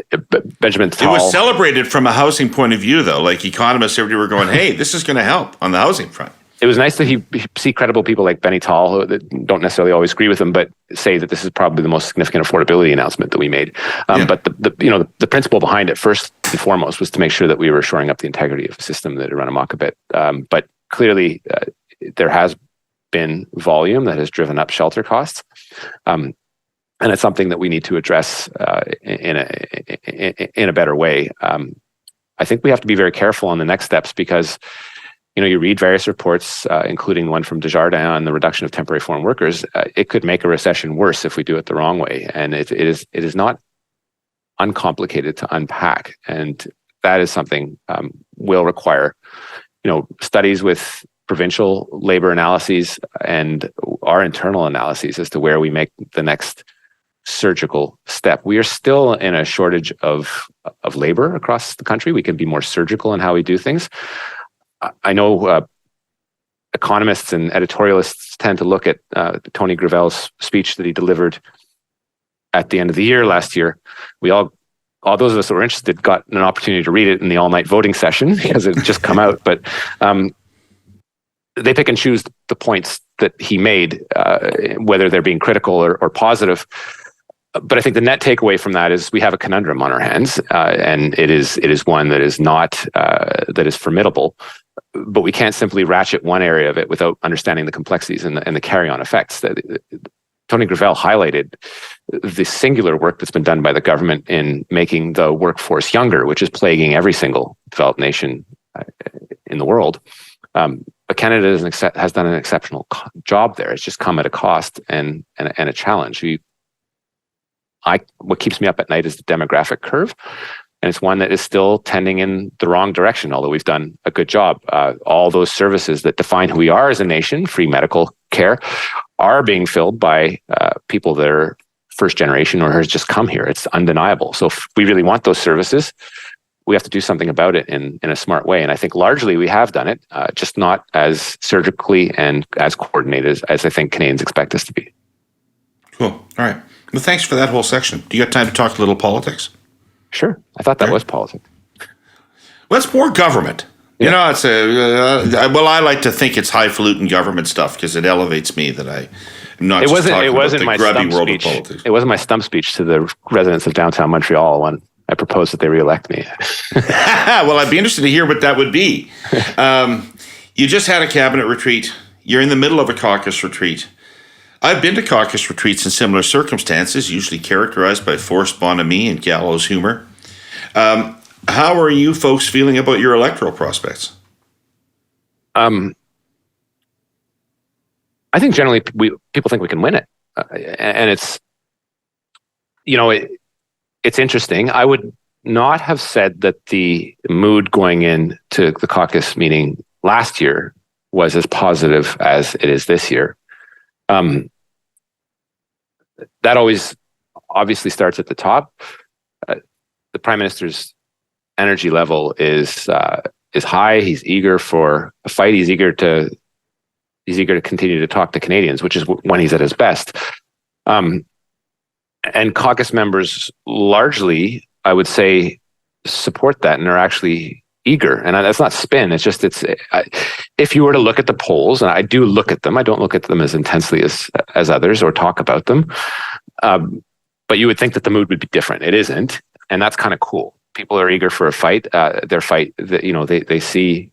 Benjamin Tal, it was celebrated from a housing point of view, though. Like economists, everybody were going, "Hey, this is going to help on the housing front." it was nice that he see credible people like Benny Tall, who don't necessarily always agree with him, but say that this is probably the most significant affordability announcement that we made. But the principle behind it, first and foremost, was to make sure that we were shoring up the integrity of a system that had run amok a bit. But clearly, there has been volume that has driven up shelter costs, and it's something that we need to address in a better way. I think we have to be very careful on the next steps because, you read various reports, including one from Desjardins on the reduction of temporary foreign workers. It could make a recession worse if we do it the wrong way, and it is not uncomplicated to unpack, and that is something will require, studies with provincial labor analyses and our internal analyses as to where we make the next surgical step. We are still in a shortage of labor across the country. We can be more surgical in how we do things. I know economists and editorialists tend to look at Tony Gravel's speech that he delivered at the end of the year last year. We all those of us that were interested got an opportunity to read it in the all-night voting session because it had just come out. But they pick and choose the points that he made, whether they're being critical or positive. But I think the net takeaway from that is we have a conundrum on our hands, and it is one that is not that is formidable. But we can't simply ratchet one area of it without understanding the complexities and the carry-on effects. Tony Gravel highlighted the singular work that's been done by the government in making the workforce younger, which is plaguing every single developed nation in the world. But Canada has done an exceptional job there. It's just come at a cost and a challenge. What keeps me up at night is the demographic curve. And it's one that is still tending in the wrong direction, although we've done a good job. All those services that define who we are as a nation, free medical care, are being filled by people that are first generation or has just come here. It's undeniable. So if we really want those services, we have to do something about it in a smart way. And I think largely we have done it, just not as surgically and as coordinated as I think Canadians expect us to be. Cool. All right. Well, thanks for that whole section. Do you got time to talk a little politics? Sure. I thought that was politics. Well, it's more government. Yeah. It's I like to think it's highfalutin government stuff because it elevates me that I'm not just talking about the grubby world of politics. It wasn't my stump speech to the residents of downtown Montreal when I proposed that they re-elect me. Well, I'd be interested to hear what that would be. You just had a cabinet retreat. You're in the middle of a caucus retreat. I've been to caucus retreats in similar circumstances, usually characterized by forced bonhomie and gallows humor. How are you folks feeling about your electoral prospects? I think generally people think we can win it. And it's, it's interesting. I would not have said that the mood going into the caucus meeting last year was as positive as it is this year. That always obviously starts at the top. The Prime Minister's energy level is high. He's eager for a fight. He's eager to continue to talk to Canadians, which is when he's at his best. And caucus members largely, I would say, support that and are actually eager. And that's not spin. It's just if you were to look at the polls, and I do look at them, I don't look at them as intensely as others or talk about them. But you would think that the mood would be different. It isn't, and that's kind of cool. People are eager for a fight. Their fight, they see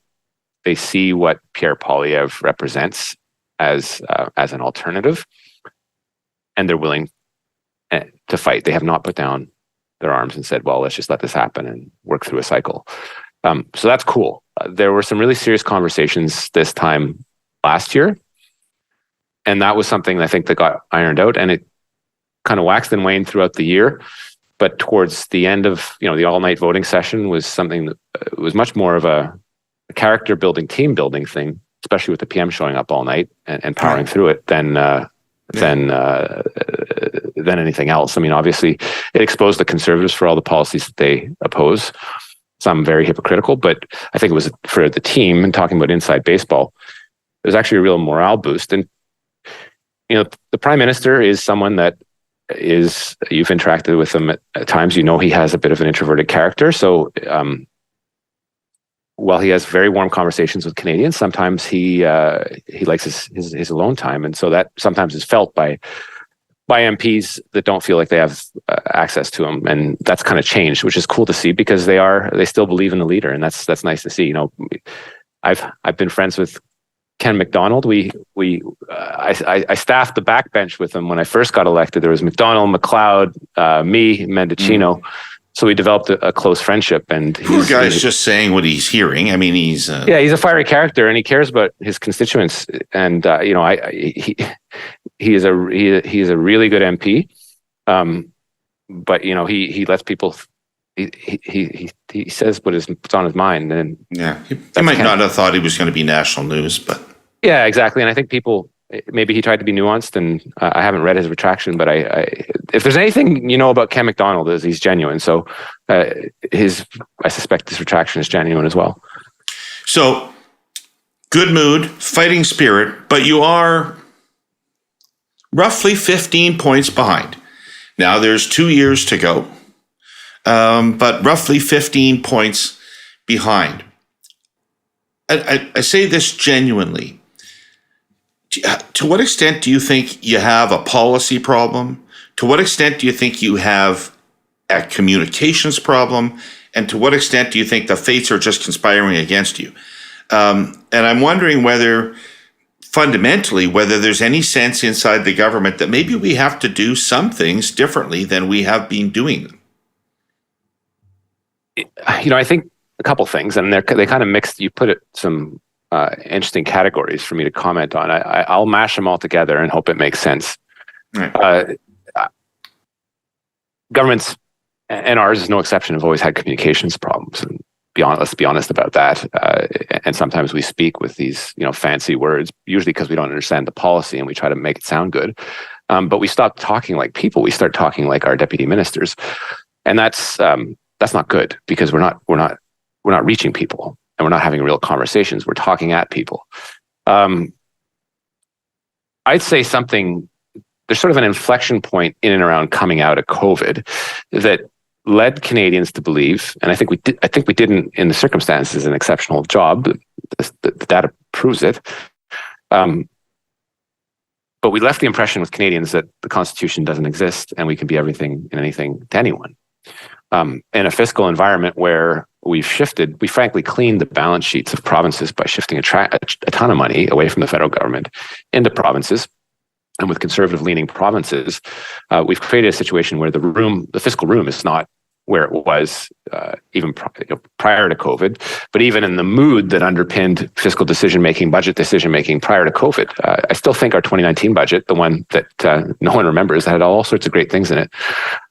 what Pierre Poilievre represents as an alternative, and they're willing to fight. They have not put down their arms and said, "Well, let's just let this happen and work through a cycle." So that's cool. There were some really serious conversations this time last year, and that was something I think that got ironed out, and it kind of waxed and waned throughout the year. But towards the end of the all-night voting session was something that was much more of a character building, team building thing, especially with the PM showing up all night and powering through it than anything else. I mean, obviously, it exposed the Conservatives for all the policies that they oppose. Some very hypocritical, but I think it was for the team, and talking about inside baseball, it was actually a real morale boost. And the Prime Minister is someone that you've interacted with him at times. He has a bit of an introverted character, so while he has very warm conversations with Canadians, sometimes he likes his alone time, and so that sometimes is felt by MPs that don't feel like they have access to him, and that's kind of changed, which is cool to see because they still believe in the leader, and that's nice to see. You know, I've been friends with Ken McDonald. I staffed the backbench with him when I first got elected. There was McDonald, McLeod, me, Mendocino. So we developed a close friendship. And poor guy's just saying what he's hearing. I mean, he's he's a fiery character, and he cares about his constituents. And he is a really good MP. But he lets people. He says what's on his mind, and he might not have thought he was going to be national news, but yeah, exactly. And I think people. Maybe he tried to be nuanced, and I haven't read his retraction. But if there's anything about Ken McDonald, is he's genuine. So I suspect this retraction is genuine as well. So good mood, fighting spirit, but you are roughly 15 points behind. Now there's 2 years to go, but roughly 15 points behind. I say this genuinely. To what extent do you think you have a policy problem? To what extent do you think you have a communications problem? And to what extent do you think the fates are just conspiring against you? And I'm wondering whether there's any sense inside the government that maybe we have to do some things differently than we have been doing them. I think a couple things, and they kind of mixed. You put some interesting categories for me to comment on. I'll mash them all together and hope it makes sense. Right. Governments, and ours is no exception, have always had communications problems. And let's be honest about that. And sometimes we speak with these, fancy words, usually because we don't understand the policy and we try to make it sound good. But we stop talking like people. We start talking like our deputy ministers, and that's not good because we're not reaching people. And we're not having real conversations. We're talking at people. I'd say there's sort of an inflection point in and around coming out of COVID that led Canadians to believe, and I think we did in the circumstances an exceptional job. The data proves it. But we left the impression with Canadians that the Constitution doesn't exist and we can be everything and anything to anyone. In a fiscal environment where we frankly cleaned the balance sheets of provinces by shifting a ton of money away from the federal government into provinces. And with conservative leaning provinces, we've created a situation where the fiscal room is not where it was even prior to COVID, but even in the mood that underpinned fiscal decision-making, budget decision-making prior to COVID. I still think our 2019 budget, the one that no one remembers, that had all sorts of great things in it,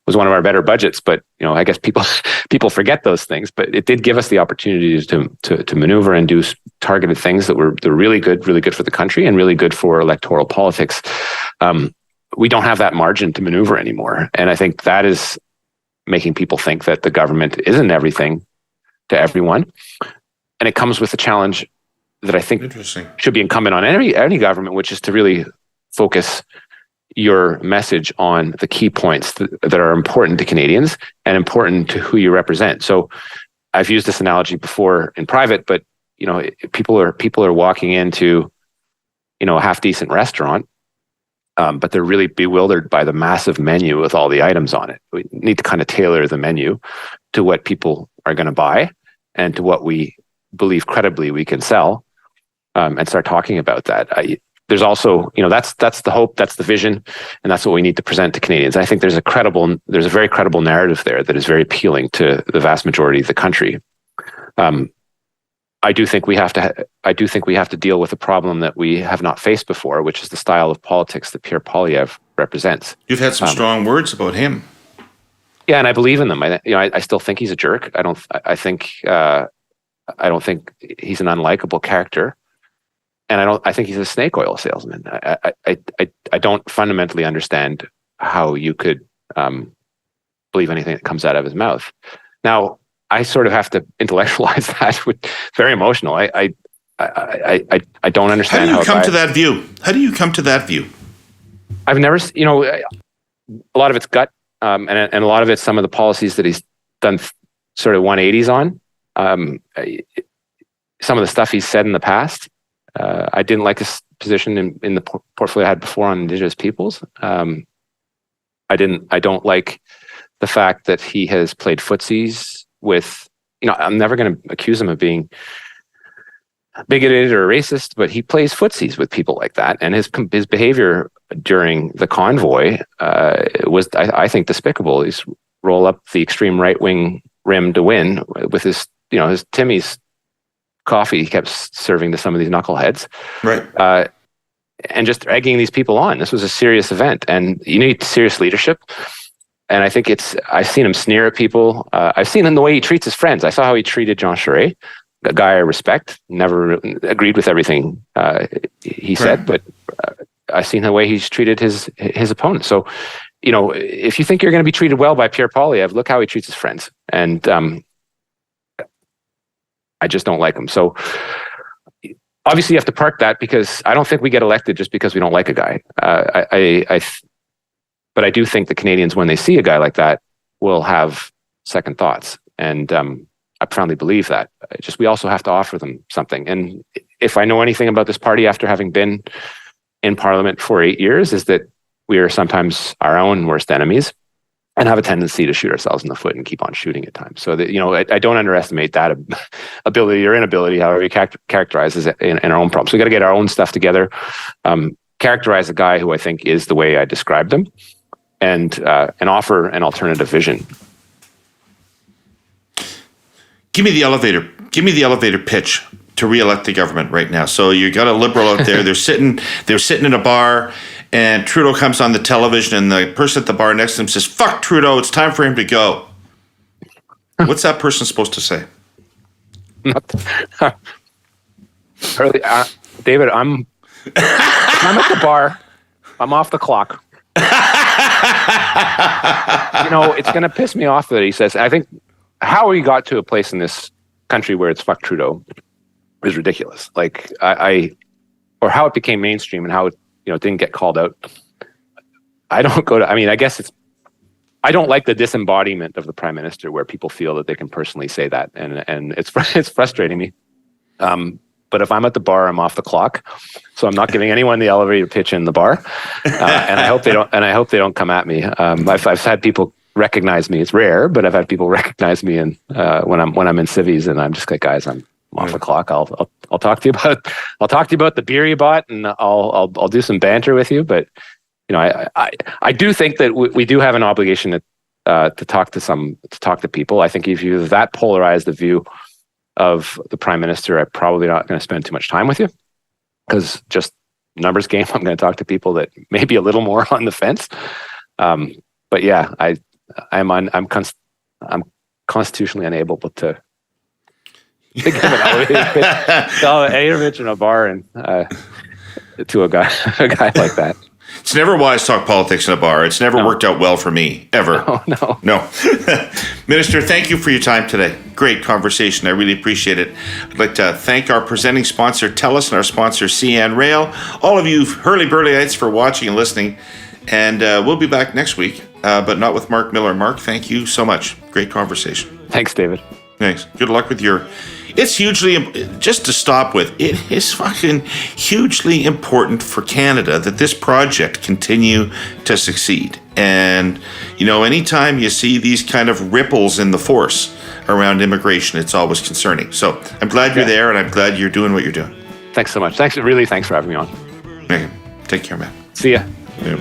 was one of our better budgets. But I guess people forget those things. But it did give us the opportunity to maneuver and do targeted things that were really good for the country and really good for electoral politics. We don't have that margin to maneuver anymore, and I think that is making people think that the government isn't everything to everyone. And it comes with a challenge that I think should be incumbent on any government, which is to really focus your message on the key points that are important to Canadians and important to who you represent. So I've used this analogy before in private, but people are walking into a half decent restaurant, but they're really bewildered by the massive menu with all the items on it. We need to kind of tailor the menu to what people are going to buy and to what we believe credibly we can sell, and start talking about that. There's also, that's the hope, that's the vision, and that's what we need to present to Canadians. I think there's a very credible narrative there that is very appealing to the vast majority of the country. I do think we have to deal with a problem that we have not faced before, which is the style of politics that Pierre Poilievre represents. You've had some strong words about him. Yeah, and I believe in them. I still think he's a jerk. I don't think he's an unlikable character, and I think he's a snake oil salesman. I don't fundamentally understand how you could believe anything that comes out of his mouth. Now, I sort of have to intellectualize that. Very emotional. I don't understand how you come to that view. How do you come to that view? I've never, a lot of it's gut, and a lot of it's some of the policies that he's done sort of 180s on. some of the stuff he's said in the past. I didn't like his position in the portfolio I had before on Indigenous peoples. I don't like the fact that he has played footsies with, I'm never going to accuse him of being bigoted or racist, but he plays footsies with people like that. And his behavior during the convoy was, I think, despicable. He's roll up the extreme right-wing rim to win with his Timmy's coffee he kept serving to some of these knuckleheads. Right. And just egging these people on. This was a serious event, and you need serious leadership. And I think I've seen him sneer at people. I've seen him the way he treats his friends. I saw how he treated Jean Charest, a guy I respect, never agreed with everything he said, but I've seen the way he's treated his opponents. So, if you think you're going to be treated well by Pierre Poilievre, look how he treats his friends. And I just don't like him. So obviously you have to park that, because I don't think we get elected just because we don't like a guy. But I do think the Canadians, when they see a guy like that, will have second thoughts. And I profoundly believe that. We also have to offer them something. And if I know anything about this party after having been in Parliament for 8 years, is that we are sometimes our own worst enemies and have a tendency to shoot ourselves in the foot and keep on shooting at times. So that, I don't underestimate that ability or inability, however you characterize it, in our own problems. So we got to get our own stuff together, characterize the guy who I think is the way I described him, and offer an alternative vision. Give me the elevator pitch to re-elect the government right now. So you got a Liberal out there. They're sitting in a bar, and Trudeau comes on the television, and the person at the bar next to him says, "Fuck Trudeau, it's time for him to go." What's that person supposed to say? David, I'm at the bar. I'm off the clock. It's going to piss me off that he says, I think how we got to a place in this country where it's fuck Trudeau is ridiculous. Like or how it became mainstream and how it, didn't get called out. I don't like the disembodiment of the Prime Minister where people feel that they can personally say that. And it's frustrating me. But if I'm at the bar, I'm off the clock. So I'm not giving anyone the elevator pitch in the bar. And I hope they don't come at me. I've had people recognize me. It's rare, but I've had people recognize me when I'm in civvies, and I'm just like, guys, I'm off the clock. I'll talk to you about the beer you bought, and I'll do some banter with you. But I do think that we do have an obligation to talk to people. I think if you have that polarized the view of the Prime Minister, I'm probably not going to spend too much time with you, because just numbers game. I'm going to talk to people that may be a little more on the fence. But yeah, I'm constitutionally unable to give an elevator in a bar and to a guy like that. It's never wise to talk politics in a bar. It's never worked out well for me, ever. No. Minister, thank you for your time today. Great conversation. I really appreciate it. I'd like to thank our presenting sponsor, TELUS, and our sponsor, CN Rail. All of you Herle Burly-ites for watching and listening. And we'll be back next week, but not with Marc Miller. Marc, thank you so much. Great conversation. Thanks, David. Thanks. Good luck with it's hugely, just to stop with, it is fucking hugely important for Canada that this project continue to succeed. And, anytime you see these kind of ripples in the force around immigration, it's always concerning. So I'm glad you're there, and I'm glad you're doing what you're doing. Thanks so much. Thanks for having me on. Okay. Take care, man. See ya. Yeah.